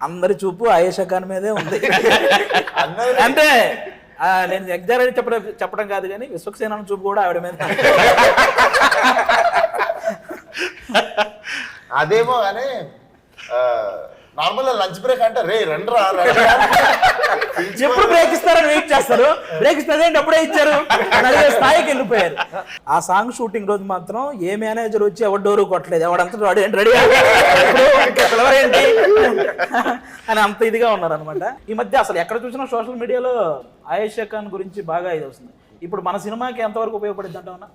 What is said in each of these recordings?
అందరి చూపు ఆయేషా ఖాన్ మీదే ఉంది. అంటే నేను ఎగ్జాక్ట్ చెప్పడం కాదు కానీ విశ్వక్సేన చూపు కూడా ఆవిడ మీద. అదేమో కానీ నార్మల్ లంచ్ బ్రేక్ అంటే రే రండ్రా ఎప్పుడు బ్రేక్ ఇస్తారని వెయిట్ చేస్తారు. బ్రేక్ ఇస్తే అప్పుడే ఇచ్చారు స్థాయికి వెళ్ళిపోయారు. ఆ సాంగ్ షూటింగ్ రోజు మాత్రం ఏ మేనేజర్ వచ్చి ఎవరు డోరు కొట్టలేదు, ఎవడంతా వాడు ఏంటి రెడీ ఏంటి అని అంత ఇదిగా ఉన్నారు అనమాట. ఈ మధ్య అసలు ఎక్కడ చూసినా సోషల్ మీడియాలో ఆయేషా ఖాన్ గురించి బాగా ఇది వస్తుంది. ఇప్పుడు మన సినిమాకి ఎంతవరకు ఉపయోగపడింది అంటావునా?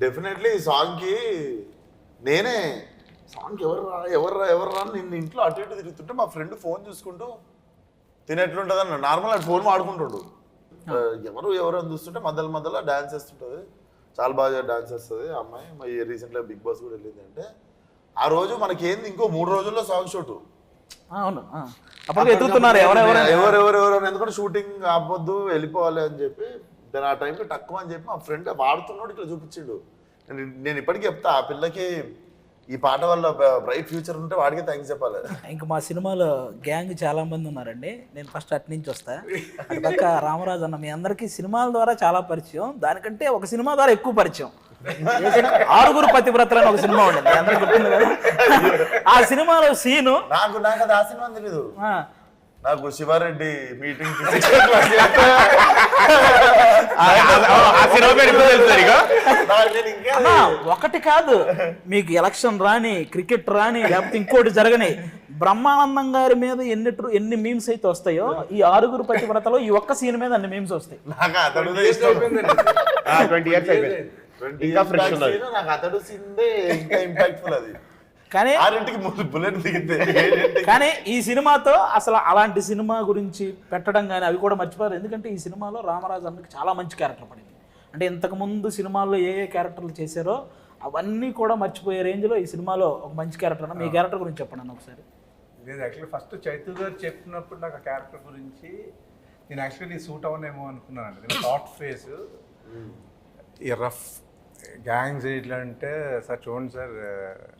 డెఫినెట్లీ ఈ సాంగ్కి నేనే సాంగ్ ఎవర్రా నిన్ను ఇంట్లో అటు ఇటు తిరుగుతుంటే మా ఫ్రెండ్ ఫోన్ చూసుకుంటూ తినేట్లుంటుంది అన్న నార్మల్ అటు ఫోన్ ఆడుకుంటుండు. ఎవరు అని చూస్తుంటే మధ్యలో డాన్స్ చేస్తుంటుంది, చాలా బాగా డాన్స్ చేస్తుంది ఆ అమ్మాయి. రీసెంట్గా బిగ్ బాస్ కూడా వెళ్ళింది. అంటే ఆ రోజు మనకేంది ఇంకో 3 రోజుల్లో సాంగ్ షూట్. అవును, అప్పుడు ఎదుగుతున్నారు ఎవరెవరు ఎందుకంటే షూటింగ్ ఆపొద్దు వెళ్ళిపోవాలి అని చెప్పి దాని ఆ టైంకి తక్కువ అని చెప్పి మా ఫ్రెండ్ వాడుతున్నాడు ఇట్లా చూపించిండు. నేను ఇప్పటికీ చెప్తా ఆ పిల్లకి ఈ పాట వల్ల బ్రైట్ ఫ్యూచర్ ఉంటే వాడికి థ్యాంక్స్ చెప్పాలి. ఇంకా మా సినిమాలో గ్యాంగ్ చాలా మంది ఉన్నారండి. నేను ఫస్ట్ అటు నుంచి వస్తా. అటు పక్క రామరాజు అన్న మీ అందరికీ సినిమాల ద్వారా చాలా పరిచయం, దానికంటే ఒక సినిమా ద్వారా ఎక్కువ పరిచయం. 6 పతివ్రతలని ఒక సినిమా ఉండేది, అందరికి గుర్తుంది కదా. ఆ సినిమాలో సీను నాకు అది ఆ సినిమా తెలీదు. నాకు శివారెడ్డి మీటింగ్ ఒకటి కాదు, మీకు ఎలక్షన్ రాని, క్రికెట్ రాని, లేకపోతే ఇంకోటి జరగని, బ్రహ్మానందం గారి మీద ఎన్ని మీమ్స్ అయితే వస్తాయో ఈ 6 పతివ్రతలో ఈ ఒక్క సీన్ మీద అన్ని మీమ్స్ వస్తాయి. నాకు అతడు సీన్దే ఇంకా ఇంపాక్ట్ఫుల్ అది. కానీ ఈ సినిమాతో అసలు అలాంటి సినిమా గురించి పెట్టడం కానీ అవి కూడా మర్చిపోయారు. ఎందుకంటే ఈ సినిమాలో రామరాజు అన్నకి చాలా మంచి క్యారెక్టర్ పడింది. అంటే ఇంతకుముందు సినిమాల్లో ఏ క్యారెక్టర్లు చేశారో అవన్నీ కూడా మర్చిపోయే రేంజ్లో ఈ సినిమాలో ఒక మంచి క్యారెక్టర్ అన్న. మీ క్యారెక్టర్ గురించి చెప్పండి అన్న ఒకసారి. నేను యాక్చువల్లీ ఫస్ట్ చైతు గారు చెప్పినప్పుడు నాకు ఆ క్యారెక్టర్ గురించి నేను యాక్చువల్లీ సూట్ అవ్వనేమో అనుకున్నాను. నేను థాట్ ఫేస్ ఈ రఫ్ గ్యాంగ్స్ ఇట్లా అంటే సార్ చూడండి సార్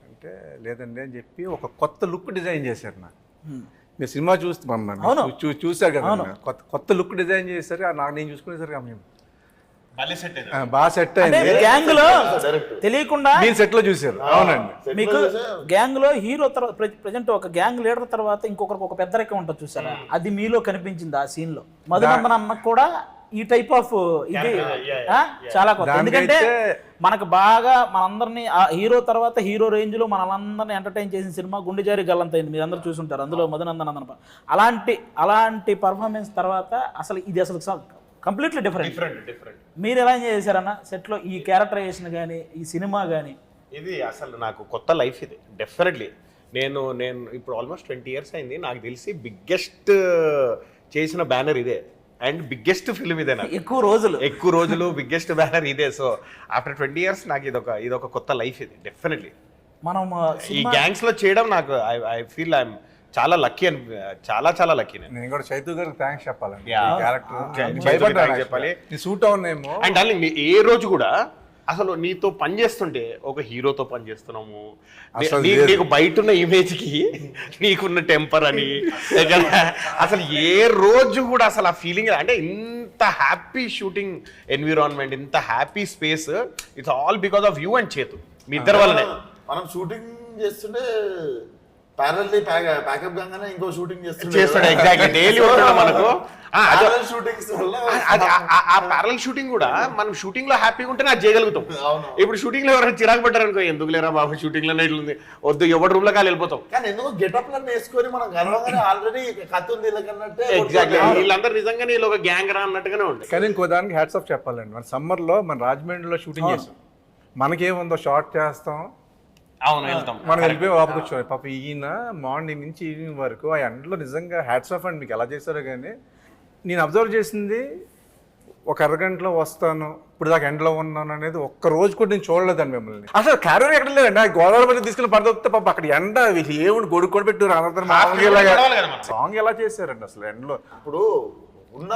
అంటే లేదండి అని చెప్పి ఒక కొత్త లుక్ డిజైన్ చేశారు. నాకు మీరు సినిమా చూస్తారు కదా, కొత్త లుక్ డిజైన్ చేశారు. నాకు నేను చూసుకునేసరికి మేము బాగా సెట్ అయింది. గ్యాంగ్ లో తెలియకుండా మీరు సెట్ లో చూసారు. అవునండి, మీకు గ్యాంగ్ లో హీరో ప్రజెంట్ ఒక గ్యాంగ్ లీడర్ తర్వాత ఇంకొకరికి ఒక పెద్దరికం ఉంటుంది చూసారా, అది మీలో కనిపించింది ఆ సీన్ లో. మధునందన్ అన్నకు కూడా ఈ టైప్ ఆఫ్ ఇది చాలా కొత్త. ఎందుకంటే మనకు బాగా మనందరినీ హీరో తర్వాత హీరో రేంజ్ లో మనలందరినీ ఎంటర్టైన్ చేసిన సినిమా గుండెజారి గల్లంతైంది, మీరు అందరూ చూసుంటారు. అందులో మధునందన్ అన్న అలాంటి పర్ఫార్మెన్స్ తర్వాత అసలు ఇది అసలు కంప్లీట్లీ డిఫరెంట్. మీరు ఎలా ఎంజాయ్ చేశారన్న సెట్ లో ఈ క్యారెక్టరైజేషన్ కానీ ఈ సినిమా కానీ? ఇది అసలు నాకు కొత్త లైఫ్ ఇది డెఫినెట్లీ. నేను ఇప్పుడు ఆల్మోస్ట్ 20 years అయింది. నాకు తెలిసి బిగ్గెస్ట్ చేసిన బ్యానర్ ఇదే అండ్ బిగ్గెస్ట్ ఫిల్మ్ ఇదే. నాకు ఎక్కువ రోజులు బిగ్గెస్ట్ బ్యానర్ ఇదే. సో ఆఫ్టర్ 20 years నాకు ఇదొక కొత్త లైఫ్ ఇది డెఫినెట్లీ. మనం ఈ గ్యాంగ్స్ లో చేయడం నాకు ఐ ఫీల్ ఐఎమ్ చాలా లక్కీ అని చాలా లక్కీ. నేను కూడా చైతు గారికి థ్యాంక్స్ చెప్పాలండి. చెప్పాలి సూట్ అవునేమో. అండ్ డార్లింగ్ ఏ రోజు కూడా అసలు నీతో పని చేస్తుంటే ఒక హీరోతో పని చేస్తున్నాము, నీకు బయట ఉన్న ఇమేజ్ కి నీకున్న టెంపర్ అని అసలు ఏ రోజు కూడా అసలు ఆ ఫీలింగ్ అంటే ఇంత హ్యాపీ షూటింగ్ ఎన్విరాన్మెంట్, ఇంత happy space, it's all because of you and చేతు, మీ ఇద్దరు వల్లనే. మనం షూటింగ్ చేస్తుంటే ప్యారల్లీ ప్యాకప్ గానే ఇంకో షూటింగ్ చేస్తాడు. ఎగ్జాక్ట్లీ డైలీ ఉంటాడు మనకు. షూటింగ్స్ ఆ ప్యారల్ షూటింగ్ కూడా మనం షూటింగ్ లో హ్యాపీగా ఉంటే నాకు చేయగలుగుతాం. ఇప్పుడు షూటింగ్ లో ఎవరైనా చిరాకు పడ్డారు అనుకో, ఎందుకు లేరా బాబు షూటింగ్ లోనే ఇట్లుంది వద్దు, ఎవరి రూమ్ లో కాలు వెళ్ళిపోతాం. కానీ ఎందుకు గెటప్ లను వేసుకొని మనం గర్వంగానే ఆల్రెడీ కథ ఉంది అన్నట్టే. ఎగ్జాక్ట్లీ వీళ్ళందరూ నిజంగానే వీళ్ళు ఒక గ్యాంగ్ రా అన్నట్టుగానే ఉంటుంది. కానీ ఇంకో దానికి హ్యాట్స్ ఆఫ్ చెప్పాలండి. మన సమ్మర్ లో మన రాజమండ్రిలో షూటింగ్ చేస్తాం, మనకేముందో షార్ట్ చేస్తాం, మనం వెళ్ళిపోయి వాపకొచ్చాం. పాప ఈయన మార్నింగ్ నుంచి ఈవినింగ్ వరకు ఆ ఎండలో నిజంగా హ్యాట్స్ ఆఫ్ అండి. మీకు ఎలా చేశారో కానీ నేను అబ్జర్వ్ చేసింది ఒక అరగంటలో వస్తాను, ఇప్పుడు దాకా ఎండలో ఉన్నాను అనేది ఒక్క రోజు కూడా నేను చూడలేదండి మిమ్మల్ని. అసలు క్యారీ ఎక్కడ లేదండి. గోదావరి మీద తీసుకుని పడదొస్తే పాప అక్కడ ఎండ వీళ్ళు ఏముంది గొడుగు కూడా పెట్టారు. సాంగ్ ఎలా చేశారండి అసలు ఎండలో? ఇప్పుడు ఉన్న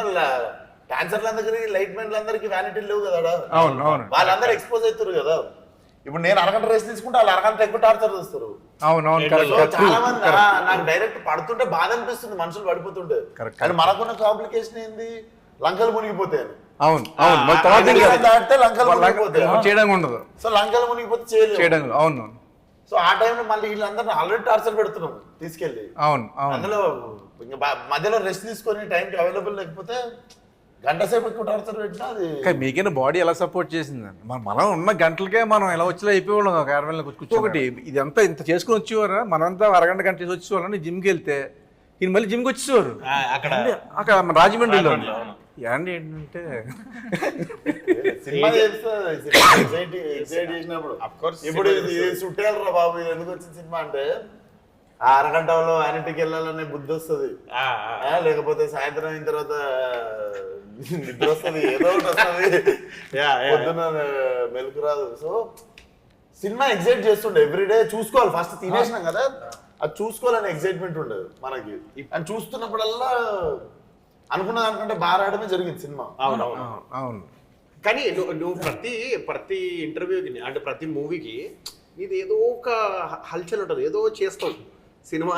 డాన్సర్లందరికీ లైట్ మ్యాన్లందరికీ వ్యానిటీ లేవు కదా, అవును వాళ్ళందరూ ఎక్స్పోజ్ అవుతారు కదా. ఇప్పుడు నేను అరగంట రేస్ తీసుకుంటే వాళ్ళు అరగంట ఎక్కువ టార్చర్ చేస్తారు. అవునవును సో కరెక్ట్ చాలా మంది నాకు డైరెక్ట్ పడుతుంటే బాధ అనిపిస్తుంది, మనుషులు పడిపోతుంటే. Correct. కానీ మనకున్న కాంప్లికేషన్ ఏంది, లంకలు మునిగిపోతాయి. అవును అవును మళ్ళీ తర్వాత దాటితే లంకలు మునిగిపోతాయి. చేయడం ఉండదు, సో లంకలు మునిగిపోతే చేయడం అవును. సో ఆ టైంలో మళ్ళీ వీళ్ళందరినీ ఆల్రెడీ టార్చర్ పెడుతున్నాం తీసుకెళ్ళి. అవును అవును అందులో ఇంకా మధ్యలో రెస్ట్ తీసుకొని టైంకి అవైలబుల్ లేకపోతే గంట సేపు ఎక్కువ టార్చర్ పెట్టినా అది కానీ మీకైనా బాడీ ఎలా సపోర్ట్ చేసిందండి? మనం ఉన్న గంటలకే మనం ఎలా వచ్చేలా అయిపోయేవాళ్ళం ఒక 60 వేల కూర్చోబట్టి. ఇదంతా ఇంత చేసుకుని వచ్చేవారా? మనంతా అరగంట గంట చేసి వచ్చేవాళ్ళని జిమ్కి వెళ్తే ఈయన మళ్ళీ జిమ్కి వచ్చేవారు అక్కడ మన రాజమండ్రిలో. ఏంటి ఏంటంటే సినిమా ఎగ్జైట్ చేసినప్పుడు ఇప్పుడు ఇది చుట్టేయాలరా బాబు, ఇది ఎందుకు వచ్చిన సినిమా అంటే ఆ అరగంటలో ఆయనటికి వెళ్ళాలనే బుద్ధి వస్తుంది, లేకపోతే సాయంత్రం అయిన తర్వాత నిద్ర వస్తుంది, ఏదో ఒకటి వస్తుంది, పొద్దున మెలకు రాదు. సో సినిమా ఎగ్జైట్ చేస్తుండే, ఎవ్రీడే చూసుకోవాలి. ఫస్ట్ తినేసినాం కదా, అది చూసుకోవాలని ఎగ్జైట్మెంట్ ఉండదు మనకి. అని చూస్తున్నప్పుడల్లా అనుకున్న దానికంటే బాగా ఆడమే జరిగింది సినిమా. అవునవును అవును. కానీ నువ్వు ప్రతి ఇంటర్వ్యూకి అంటే ప్రతి మూవీకి నీది ఏదో ఒక హల్చల్ ఉంటుంది, ఏదో చేస్తావు. సినిమా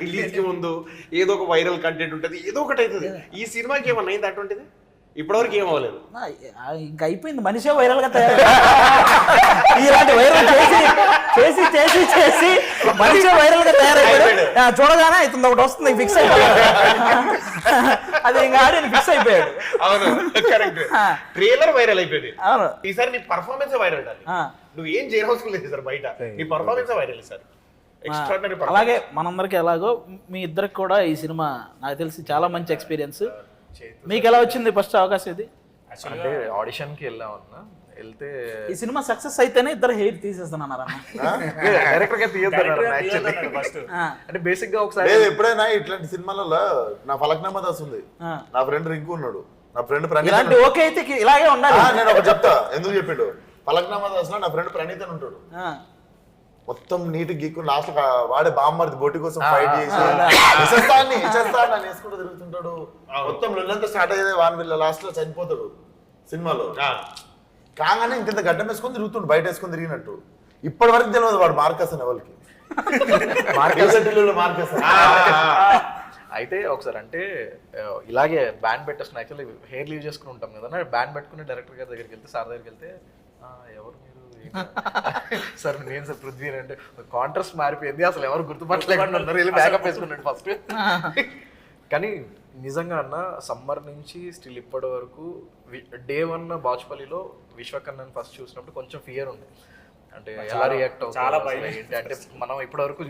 రిలీజ్ కి ముందు ఏదో ఒక వైరల్ కంటెంట్ ఉంటుంది, ఏదో ఒకటి అవుతుంది. ఈ సినిమాకి ఏమన్నా అయింది అటువంటిది? ఇప్పటివరకు ఏం అవ్వలేదు. ఇంకా అయిపోయింది, మనిషే వైరల్ గా తయారు. ఇలాంటి వైరల్ చేసి చేసి చేసి చేసి మనిషే వైరల్ గా తయారైపోయాడు. చూడగానే ఇతను ఒకటి వస్తుంది, ఫిక్స్ అయిపోయాడు. అది ఇంకా ఆడి ఫిక్స్ అయిపోయాడు. అవును కరెక్ట్. ట్రైలర్ వైరల్ అయిపోయింది. అవును. ఈసారి నీ పర్ఫార్మెన్స్ వైరల్ అది. నువ్వు ఏం చేయవలసిన లేదు సార్, బయట నీ పర్ఫార్మెన్స్ వైరల్ సార్. ఎక్స్ట్రాడినరీ. అలాగే మనందరికి ఎలాగో మీ ఇద్దరికి కూడా ఈ సినిమా నాకు తెలిసి చాలా మంచి ఎక్స్పీరియన్స్. మీకు ఎలా వచ్చింది ఫస్ట్ అవకాశం ఇది? అంటే ఆడిషన్ కి వెళ్తే ఈ సినిమా సక్సెస్ అయితేనే ఇద్దరు హెయిర్ తీసేస్తానన్నారా? డైరెక్టర్ గా తీయొద్దన్నారు యాక్చువల్లీ ఫస్ట్. అంటే బేసిక్ గా ఒకసారి లేదు, ఎప్పుడైనా ఇట్లాంటి సినిమాలలో నా ఫలక్నామా దాస్ ఉంది, నా ఫ్రెండ్ రింకు ఉన్నాడు, నా ఫ్రెండ్ ప్రణీత్. ఇలాంటి ఓకే అయితే ఇలాగే ఉండాలి. నేను ఒకటి చెప్తా ఎందుకు చెప్పిండు. ఫలక్నామా దాస్ లో నా ఫ్రెండ్ ప్రణీత్ అని ఉంటాడు, మొత్తం నీట్ గీక్కు లాస్ట్ వాడే బామ్మర్ది బొట్టి కోసం ఫైట్ చేసి ఇచ్చేస్తాన్ని వేసుకుంటూ తిరుగుతుంటాడు. మొత్తం లొల్లంతా స్టార్ట్ అయ్యేదే వాన్ వీళ్ళ లాస్ట్ లో చనిపోతాడు సినిమాలో. కాగానే ఇంత గడ్డం వేసుకొని తిరుగుతుండు, బయట వేసుకొని తిరిగినట్టు. ఇప్పటి వరకు తెలియదు వాడు మార్కస్ అని ఎవరికి. మార్కస్ అయితే ఒకసారి అంటే ఇలాగే బ్యాండ్ పెట్టేస్తున్నా యాక్చువల్లీ హెయిర్ లీవ్ చేసుకుని ఉంటాం కదా, బ్యాండ్ పెట్టుకుని డైరెక్టర్ గారి దగ్గరికి వెళ్తే సార్ దగ్గరికి వెళ్తే ఎవరు మీరు సార్ నేను సార్ పృథ్వీ అంటే కాంట్రాస్ట్ మారిపోయింది, అసలు ఎవరు గుర్తుపట్టలేకుండా ఉన్నారు, వెళ్ళి బ్యాకప్ వేసుకున్నాడు ఫస్ట్. కానీ నిజంగా అన్న సమ్మర్ నుంచి స్టిల్ ఇప్పటి వరకు డే 1 బాచుపల్లిలో విశ్వకన్నని ఫస్ట్ చూసినప్పుడు కొంచెం ఫియర్ ఉంది. అంటే ఎలా రియాక్ట్ అవుతుంది ఏంటి అంటే మనం ఇప్పటి వరకు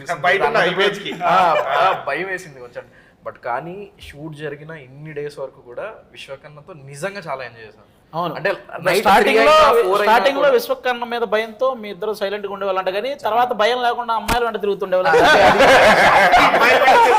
భయం వేసింది కొంచెం. బట్ కానీ షూట్ జరిగిన ఇన్ని డేస్ వరకు కూడా విశ్వకన్నతో నిజంగా చాలా ఎంజాయ్ చేశాను. అవును. అంటే స్టార్టింగ్ లో విశ్వకర్ణ మీద భయంతో మీ ఇద్దరు సైలెంట్ గా ఉండేవాళ్ళంట, కానీ తర్వాత భయం లేకుండా అమ్మాయిలు అంటే తిరుగుతుండేవాళ్ళు.